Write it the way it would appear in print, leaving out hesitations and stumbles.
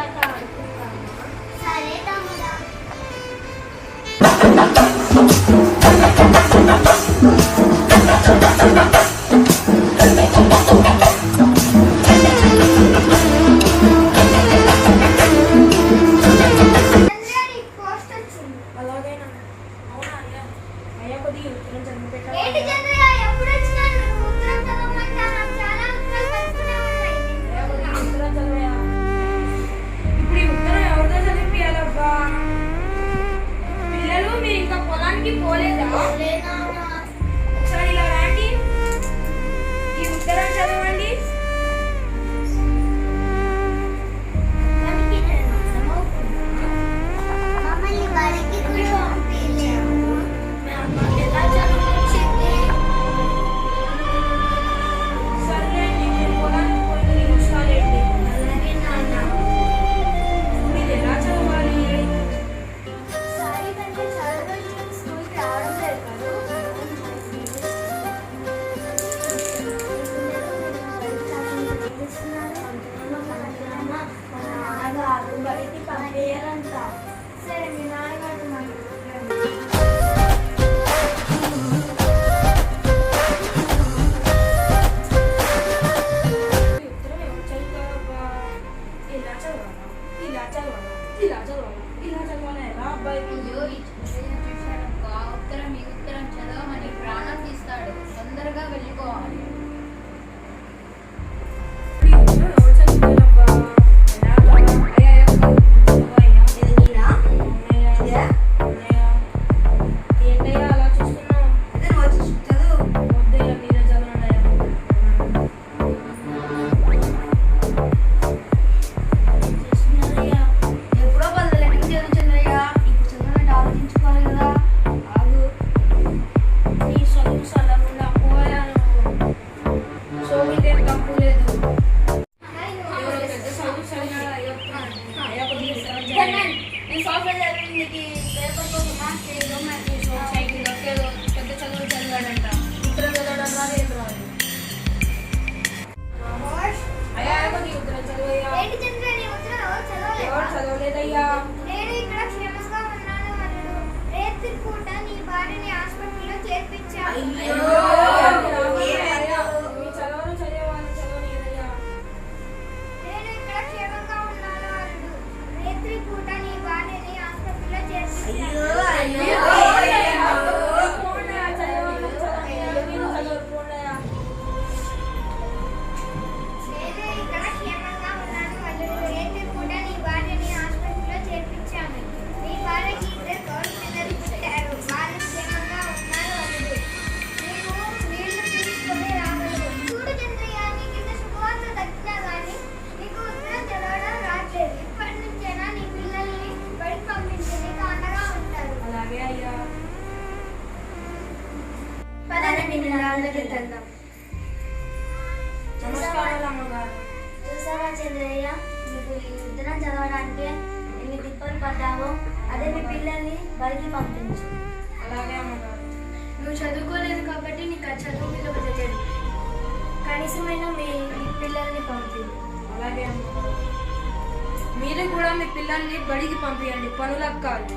ఆట ఆడుకుంటామా? సరే తమ్ముడా. పోలేదా? ఒకసారి ఇలా రండి, ఈ ఉత్తరం చదవండి. సర్లేండి, మీరు పొలానికి పోయి నిమిషాలేండి. మీరు ఎలా చదవాలి? బయటికి పంపేయాలంట. సరే, మీ నాన్నగారు ఉత్తరం చదవమని ప్రాణం తీస్తాడు. తొందరగా వెళ్ళిపోవాలి. నేను ఇక్కడ క్షేమంగా ఉన్నాను అన్నాడు. రేత్రి పూట నీ భార్యని హాస్పిటల్లో చేర్పించాను. నేను ఇక్కడ క్షేమంగా ఉన్నాను అన్నాడు. రేత్రి పూట నీ భార్యని హాస్పిటల్లో చేర్పించాను. చూసావా చంద్రయ్య, నీకు ఈ ఉత్తరం చదవడానికి ఎన్ని తిప్పలు పడ్డావో అదే మీ పిల్లల్ని బడికి పంపించు. అలాగే అమ్మగారు. నువ్వు చదువుకోలేదు కాబట్టి నీకు ఆ చదువు మీద బతకలేదు. కనీసమైన మీ పిల్లల్ని పంపి. అలాగే అమ్మగారు. మీరు కూడా మీ పిల్లల్ని బడికి పంపించండి, పనులకు కాదు.